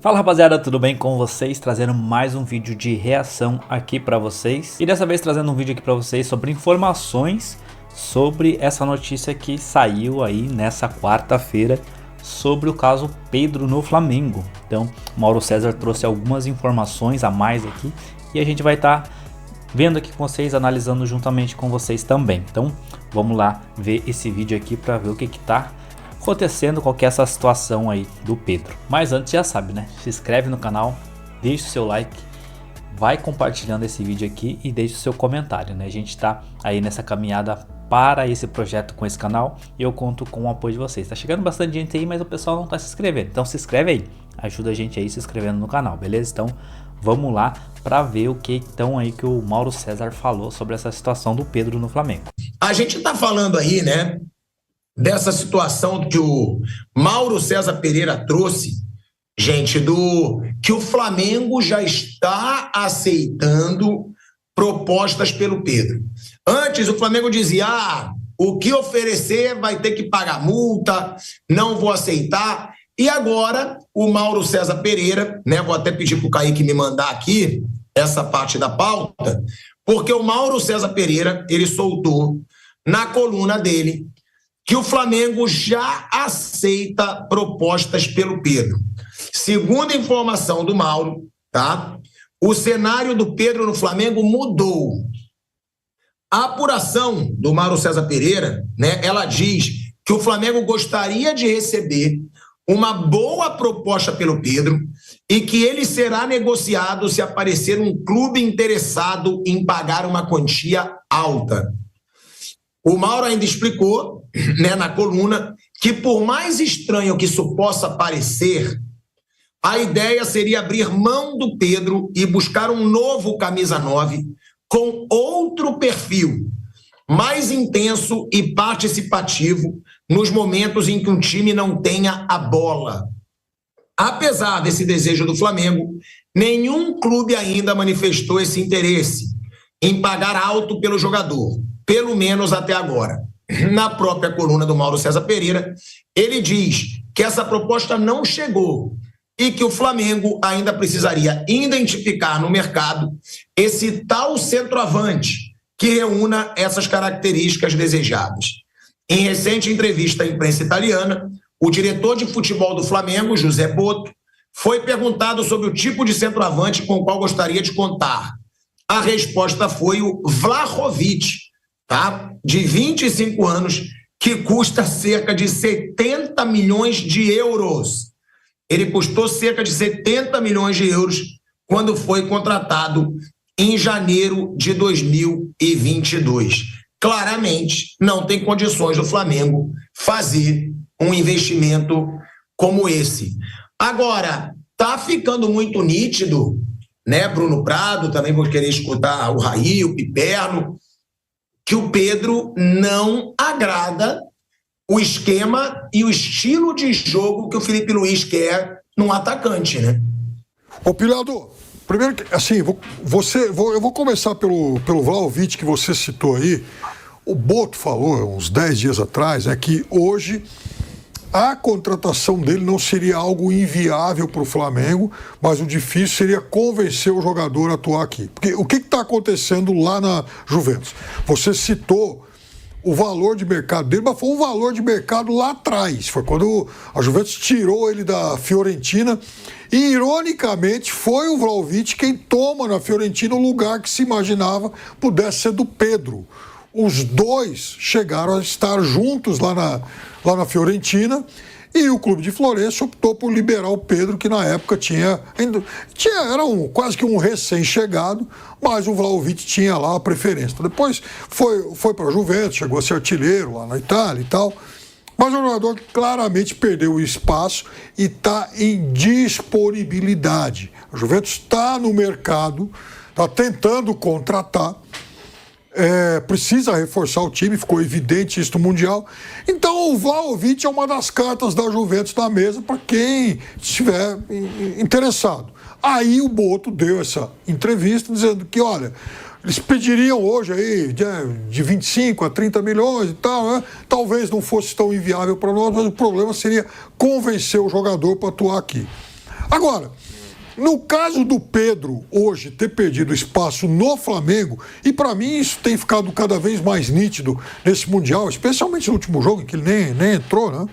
Fala rapaziada, tudo bem com vocês? Trazendo mais um vídeo de reação aqui pra vocês. E dessa vez trazendo um vídeo aqui pra vocês sobre informações sobre essa notícia que saiu aí nessa quarta-feira sobre o caso Pedro no Flamengo. Então, Mauro César trouxe algumas informações a mais aqui e a gente vai estar vendo aqui com vocês, analisando juntamente com vocês também. Então, vamos lá ver esse vídeo aqui pra ver o que tá acontecendo, qual que é essa situação aí do Pedro. Mas antes, já sabe, né? Se inscreve no canal, deixa o seu like, vai compartilhando esse vídeo aqui e deixa o seu comentário, né? A gente tá aí nessa caminhada para esse projeto com esse canal e eu conto com o apoio de vocês. Tá chegando bastante gente aí, mas o pessoal não tá se inscrevendo. Então se inscreve aí, ajuda a gente aí se inscrevendo no canal, beleza? Então vamos lá para ver o que então aí que o Mauro César falou sobre essa situação do Pedro no Flamengo. A gente tá falando aí, né, dessa situação que o Mauro César Pereira trouxe, gente, do que o Flamengo já está aceitando propostas pelo Pedro. Antes, o Flamengo dizia, o que oferecer vai ter que pagar multa, não vou aceitar. E agora, o Mauro César Pereira, né, vou até pedir para o Kaique me mandar aqui essa parte da pauta, porque o Mauro César Pereira, ele soltou na coluna dele que o Flamengo já aceita propostas pelo Pedro. Segundo a informação do Mauro, tá? O cenário do Pedro no Flamengo mudou. A apuração do Mauro César Pereira, né, ela diz que o Flamengo gostaria de receber uma boa proposta pelo Pedro e que ele será negociado se aparecer um clube interessado em pagar uma quantia alta. O Mauro ainda explicou, né, na coluna, que por mais estranho que isso possa parecer, a ideia seria abrir mão do Pedro e buscar um novo camisa 9 com outro perfil, mais intenso e participativo nos momentos em que um time não tenha a bola. Apesar desse desejo do Flamengo, nenhum clube ainda manifestou esse interesse em pagar alto pelo jogador, pelo menos até agora. Na própria coluna do Mauro César Pereira, ele diz que essa proposta não chegou e que o Flamengo ainda precisaria identificar no mercado esse tal centroavante que reúna essas características desejadas. Em recente entrevista à imprensa italiana, o diretor de futebol do Flamengo, José Boto, foi perguntado sobre o tipo de centroavante com o qual gostaria de contar. A resposta foi o Vlahovic, tá? De 25 anos, que custa cerca de 70 milhões de euros. Ele custou cerca de 70 milhões de euros quando foi contratado em janeiro de 2022. Claramente, não tem condições do Flamengo fazer um investimento como esse. Agora, tá ficando muito nítido, né, Bruno Prado, também vou querer escutar o Raí, o Piperno, que o Pedro não agrada o esquema e o estilo de jogo que o Felipe Luiz quer num atacante, né? Ô, Pilhado, primeiro, assim, eu vou começar pelo Vlahovic, que você citou aí. O Boto falou, uns 10 dias atrás, que hoje a contratação dele não seria algo inviável para o Flamengo, mas o difícil seria convencer o jogador a atuar aqui. Porque o que está acontecendo lá na Juventus? Você citou o valor de mercado dele, mas foi um valor de mercado lá atrás. Foi quando a Juventus tirou ele da Fiorentina e, ironicamente, foi o Vlahovic quem toma na Fiorentina o lugar que se imaginava pudesse ser do Pedro. Os dois chegaram a estar juntos lá na Fiorentina e o clube de Florença optou por liberar o Pedro, que na época era quase que um recém-chegado, mas o Vlahovic tinha lá a preferência. Então, depois foi para a Juventus, chegou a ser artilheiro lá na Itália e tal, mas o jogador claramente perdeu o espaço e está em disponibilidade. A Juventus está no mercado, está tentando contratar, precisa reforçar o time, ficou evidente isso no Mundial. Então o Vlahovic é uma das cartas da Juventus na mesa para quem estiver interessado. Aí o Boto deu essa entrevista dizendo que, olha, eles pediriam hoje aí de 25 a 30 milhões e tal, né? Talvez não fosse tão inviável para nós, mas o problema seria convencer o jogador para atuar aqui. Agora, no caso do Pedro hoje ter perdido espaço no Flamengo, e para mim isso tem ficado cada vez mais nítido nesse Mundial, especialmente no último jogo, em que ele nem entrou, né?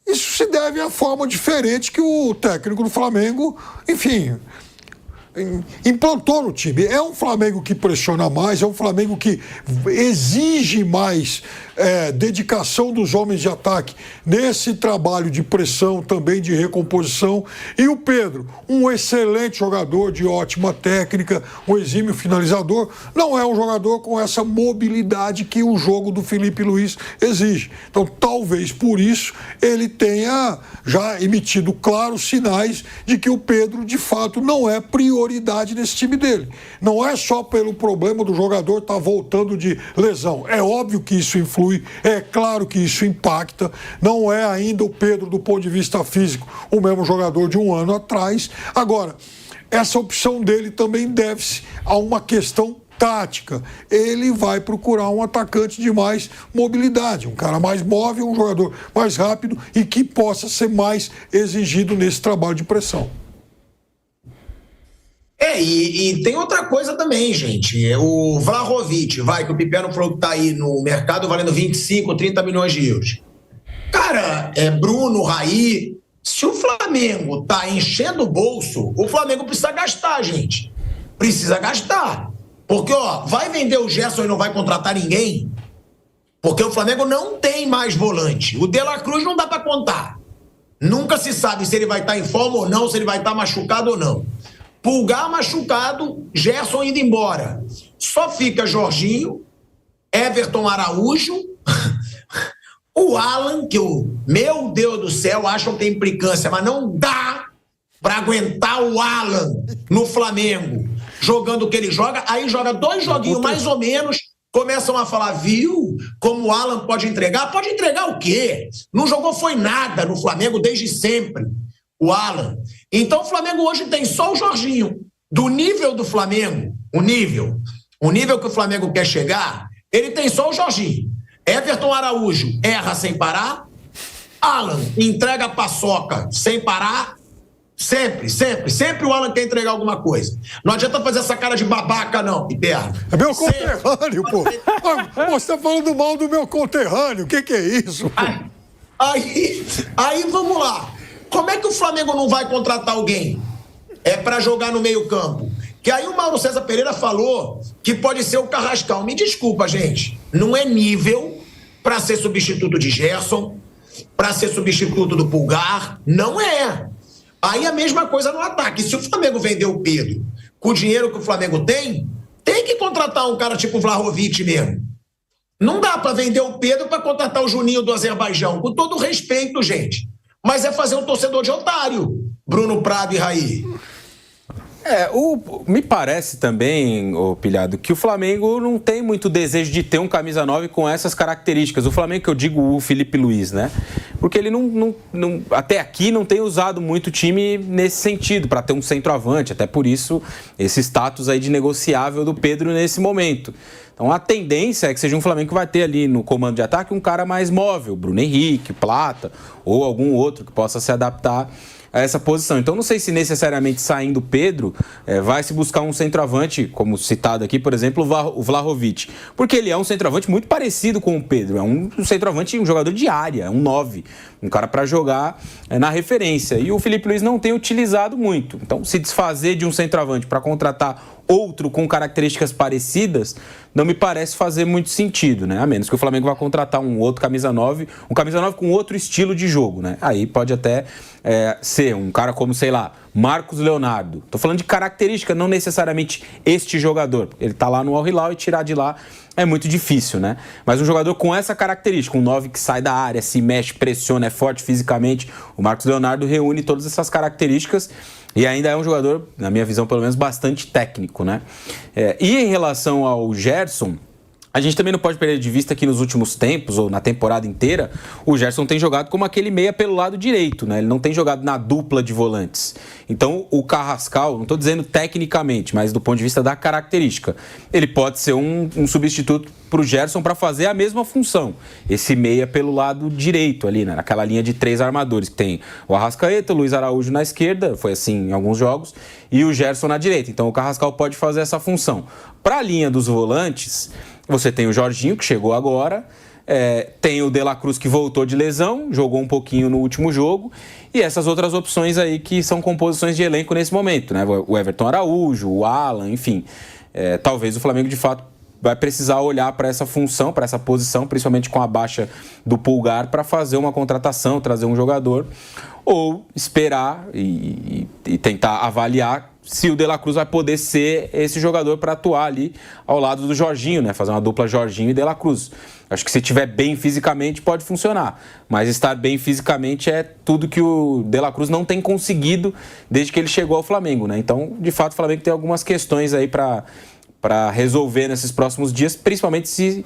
Isso se deve à forma diferente que o técnico do Flamengo, enfim, implantou no time. É um Flamengo que pressiona mais, é um Flamengo que exige mais dedicação dos homens de ataque nesse trabalho de pressão, também de recomposição. E o Pedro, um excelente jogador de ótima técnica, um exímio finalizador, não é um jogador com essa mobilidade que o jogo do Felipe Luiz exige. Então, talvez por isso ele tenha já emitido claros sinais de que o Pedro, de fato, não é prioridade nesse time dele. Não é só pelo problema do jogador estar voltando de lesão. É óbvio que isso influi, é claro que isso impacta. Não é ainda o Pedro, do ponto de vista físico, o mesmo jogador de um ano atrás. Agora, essa opção dele também deve-se a uma questão tática. Ele vai procurar um atacante de mais mobilidade, um cara mais móvel, um jogador mais rápido e que possa ser mais exigido nesse trabalho de pressão. E tem outra coisa também, gente. O Vlahovic, que o Pipiano falou que tá aí no mercado valendo 25, 30 milhões de euros. Cara, Bruno, Raí, se o Flamengo tá enchendo o bolso, o Flamengo precisa gastar, gente. Precisa gastar. Porque, vai vender o Gerson e não vai contratar ninguém? Porque o Flamengo não tem mais volante. O De La Cruz não dá pra contar. Nunca se sabe se ele vai estar em forma ou não, se ele vai estar machucado ou não. Pulgar machucado, Gerson indo embora. Só fica Jorginho, Everton Araújo, o Alan, que meu Deus do céu, acham que tem implicância, mas não dá para aguentar o Alan no Flamengo, jogando o que ele joga. Aí joga 2 joguinhos mais ou menos, começam a falar, viu, como o Alan pode entregar? Pode entregar o quê? Não jogou foi nada no Flamengo desde sempre. O Alan. Então o Flamengo hoje tem só o Jorginho. Do nível do Flamengo, o nível que o Flamengo quer chegar, ele tem só o Jorginho. Everton Araújo erra sem parar. Alan entrega a paçoca sem parar. Sempre o Alan quer entregar alguma coisa. Não adianta fazer essa cara de babaca, não, Piperno. É meu conterrâneo, pô. Você tá falando mal do meu conterrâneo. O que é isso, pô? Aí vamos lá. Como é que o Flamengo não vai contratar alguém? Para jogar no meio-campo. Que aí o Mauro César Pereira falou que pode ser o Carrascal. Me desculpa, gente. Não é nível para ser substituto de Gerson, para ser substituto do Pulgar. Não é. Aí a mesma coisa no ataque. Se o Flamengo vender o Pedro com o dinheiro que o Flamengo tem que contratar um cara tipo o Vlahovic mesmo. Não dá para vender o Pedro para contratar o Juninho do Azerbaijão. Com todo respeito, gente. Mas é fazer um torcedor de otário, Bruno Prado e Raí. Me parece também, Pilhado, que o Flamengo não tem muito desejo de ter um camisa 9 com essas características. O Flamengo, que eu digo o Felipe Luiz, né? Porque ele não até aqui não tem usado muito o time nesse sentido, para ter um centroavante. Até por isso, esse status aí de negociável do Pedro nesse momento. Então a tendência é que seja um Flamengo que vai ter ali no comando de ataque um cara mais móvel, Bruno Henrique, Plata ou algum outro que possa se adaptar a essa posição. Então não sei se necessariamente saindo Pedro vai se buscar um centroavante, como citado aqui, por exemplo, o Vlahovic, porque ele é um centroavante muito parecido com o Pedro, é um centroavante, um jogador de área, é um 9, um cara para jogar na referência, e o Felipe Luiz não tem utilizado muito. Então se desfazer de um centroavante para contratar outro com características parecidas, não me parece fazer muito sentido, né? A menos que o Flamengo vá contratar um outro camisa 9, um camisa 9 com outro estilo de jogo, né? Aí pode até ser um cara como, sei lá, Marcos Leonardo. Tô falando de característica, não necessariamente este jogador. Ele tá lá no Al Hilal e tirar de lá é muito difícil, né? Mas um jogador com essa característica, um 9 que sai da área, se mexe, pressiona, é forte fisicamente, o Marcos Leonardo reúne todas essas características e ainda é um jogador, na minha visão pelo menos, bastante técnico, né? E em relação ao Gerson, A gente também não pode perder de vista que nos últimos tempos, ou na temporada inteira, o Gerson tem jogado como aquele meia pelo lado direito, né? Ele não tem jogado na dupla de volantes. Então, o Carrascal, não estou dizendo tecnicamente, mas do ponto de vista da característica, ele pode ser um substituto para o Gerson para fazer a mesma função. Esse meia pelo lado direito ali, né? Naquela linha de 3 armadores, que tem o Arrascaeta, o Luiz Araújo na esquerda, foi assim em alguns jogos, e o Gerson na direita. Então, o Carrascal pode fazer essa função. Para a linha dos volantes, você tem o Jorginho, que chegou agora, tem o De La Cruz, que voltou de lesão, jogou um pouquinho no último jogo, e essas outras opções aí que são composições de elenco nesse momento, né? O Everton Araújo, o Alan, enfim. Talvez o Flamengo, de fato, vai precisar olhar para essa função, para essa posição, principalmente com a baixa do Pulgar, para fazer uma contratação, trazer um jogador, ou esperar e tentar avaliar se o De La Cruz vai poder ser esse jogador para atuar ali ao lado do Jorginho, né? Fazer uma dupla Jorginho e De La Cruz. Acho que se estiver bem fisicamente pode funcionar, mas estar bem fisicamente é tudo que o De La Cruz não tem conseguido desde que ele chegou ao Flamengo, né? Então, de fato, o Flamengo tem algumas questões aí para resolver nesses próximos dias, principalmente se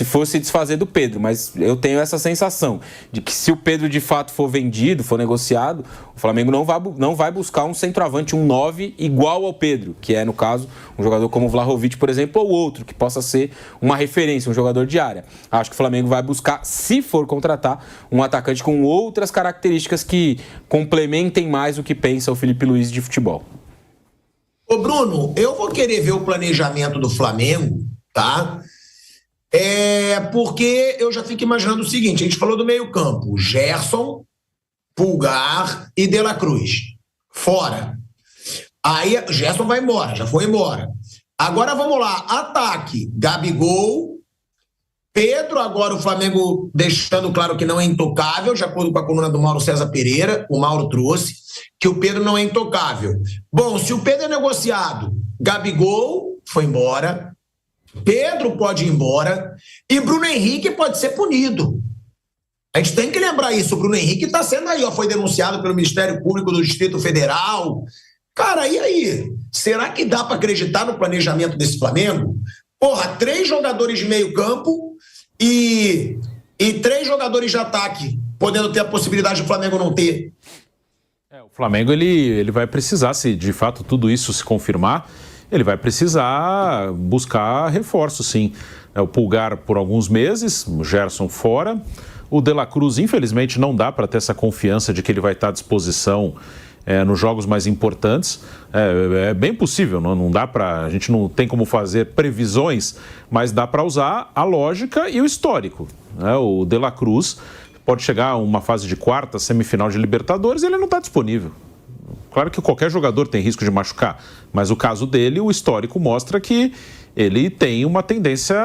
fosse desfazer do Pedro. Mas eu tenho essa sensação de que se o Pedro de fato for vendido, for negociado, o Flamengo não vai buscar um centroavante, um 9 igual ao Pedro, que é, no caso, um jogador como o Vlahovic, por exemplo, ou outro, que possa ser uma referência, um jogador de área. Acho que o Flamengo vai buscar, se for contratar, um atacante com outras características que complementem mais o que pensa o Felipe Luiz de futebol. Ô Bruno, eu vou querer ver o planejamento do Flamengo, tá? Porque eu já fico imaginando o seguinte, a gente falou do meio-campo, Gerson, Pulgar e De La Cruz. Fora. Aí Gerson vai embora, já foi embora. Agora vamos lá, ataque, Gabigol, Pedro, agora o Flamengo deixando claro que não é intocável, de acordo com a coluna do Mauro César Pereira, o Mauro trouxe, que o Pedro não é intocável. Bom, se o Pedro é negociado, Gabigol foi embora, Pedro pode ir embora e Bruno Henrique pode ser punido. A gente tem que lembrar isso, o Bruno Henrique está sendo aí, foi denunciado pelo Ministério Público do Distrito Federal. Cara, e aí? Será que dá para acreditar no planejamento desse Flamengo? Porra, 3 jogadores de meio campo e 3 jogadores de ataque, podendo ter a possibilidade do Flamengo não ter. O Flamengo ele vai precisar, se de fato tudo isso se confirmar, ele vai precisar buscar reforço, sim. O Pulgar por alguns meses, o Gerson fora. O De La Cruz, infelizmente, não dá para ter essa confiança de que ele vai estar à disposição nos jogos mais importantes. É bem possível, não dá para, a gente não tem como fazer previsões, mas dá para usar a lógica e o histórico. O De La Cruz pode chegar a uma fase de quarta, semifinal de Libertadores e ele não está disponível. Claro que qualquer jogador tem risco de machucar, mas o caso dele, o histórico mostra que ele tem uma tendência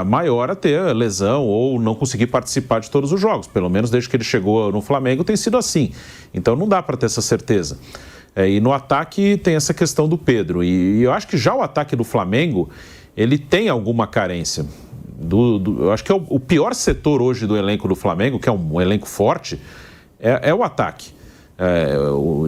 maior a ter lesão ou não conseguir participar de todos os jogos. Pelo menos desde que ele chegou no Flamengo tem sido assim. Então não dá para ter essa certeza. E no ataque tem essa questão do Pedro. E eu acho que já o ataque do Flamengo, ele tem alguma carência. Eu acho que é o pior setor hoje do elenco do Flamengo, que é um elenco forte, é o ataque.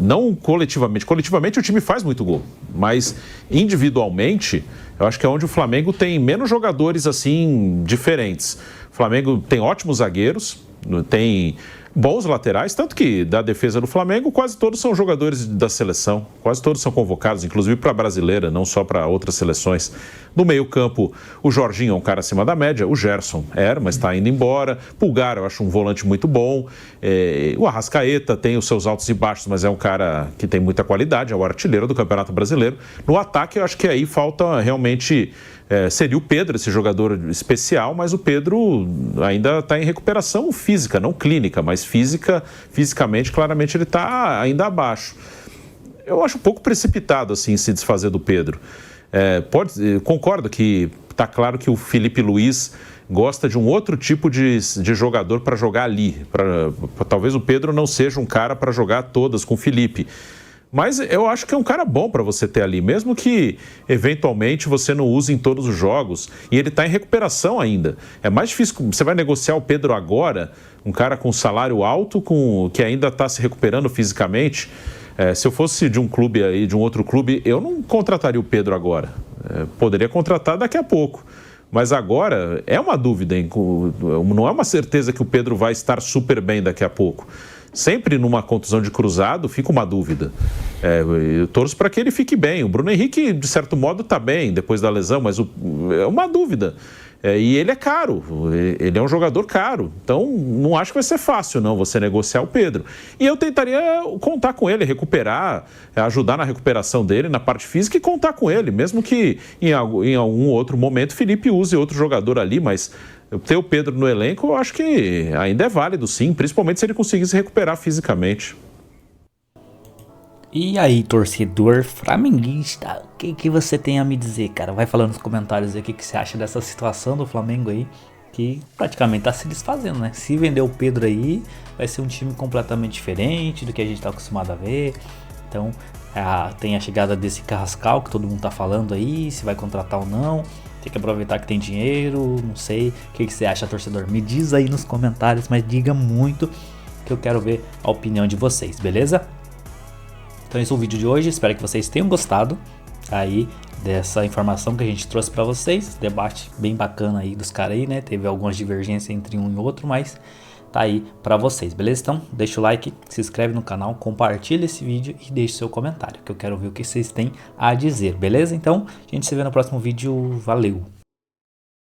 Não coletivamente. Coletivamente o time faz muito gol, mas individualmente eu acho que é onde o Flamengo tem menos jogadores assim diferentes. O Flamengo tem ótimos zagueiros, tem bons laterais, tanto que da defesa do Flamengo quase todos são jogadores da seleção, quase todos são convocados, inclusive para a brasileira, não só para outras seleções. No meio-campo, o Jorginho é um cara acima da média, o Gerson mas está indo embora. Pulgar, eu acho um volante muito bom. O Arrascaeta tem os seus altos e baixos, mas é um cara que tem muita qualidade, é o artilheiro do Campeonato Brasileiro. No ataque, eu acho que aí falta realmente... seria o Pedro, esse jogador especial, mas o Pedro ainda está em recuperação física, não clínica, mas fisicamente, claramente ele está ainda abaixo. Eu acho um pouco precipitado assim se desfazer do Pedro. Concordo que está claro que o Felipe Luiz gosta de um outro tipo de jogador para jogar ali. Talvez o Pedro não seja um cara para jogar todas com o Felipe. Mas eu acho que é um cara bom para você ter ali, mesmo que eventualmente você não use em todos os jogos. E ele está em recuperação ainda. É mais difícil, você vai negociar o Pedro agora, um cara com salário alto, que ainda está se recuperando fisicamente. Se eu fosse de um clube aí, de um outro clube, eu não contrataria o Pedro agora. Poderia contratar daqui a pouco. Mas agora é uma dúvida, hein? Não é uma certeza que o Pedro vai estar super bem daqui a pouco. Sempre numa contusão de cruzado fica uma dúvida. Eu torço para que ele fique bem. O Bruno Henrique, de certo modo, está bem depois da lesão, mas é uma dúvida. E ele é caro, ele é um jogador caro. Então, não acho que vai ser fácil, não, você negociar o Pedro. E eu tentaria contar com ele, recuperar, ajudar na recuperação dele, na parte física e contar com ele. Mesmo que em algum outro momento Felipe use outro jogador ali, mas ter o Pedro no elenco eu acho que ainda é válido, sim. Principalmente se ele conseguir se recuperar fisicamente. E aí, torcedor flamenguista, o que você tem a me dizer, cara? Vai falando nos comentários aí o que você acha dessa situação do Flamengo aí, que praticamente tá se desfazendo, né? Se vender o Pedro aí, vai ser um time completamente diferente do que a gente tá acostumado a ver. Então, tem a chegada desse Carrascal, que todo mundo tá falando aí, se vai contratar ou não. Tem que aproveitar que tem dinheiro, não sei. O que você acha, torcedor? Me diz aí nos comentários, mas diga muito, que eu quero ver a opinião de vocês, beleza? Então esse é o vídeo de hoje, espero que vocês tenham gostado aí dessa informação que a gente trouxe para vocês. Debate bem bacana aí dos caras aí, né? Teve algumas divergências entre um e outro, mas tá aí para vocês, beleza? Então deixa o like, se inscreve no canal, compartilha esse vídeo e deixe seu comentário, que eu quero ver o que vocês têm a dizer, beleza? Então a gente se vê no próximo vídeo, valeu!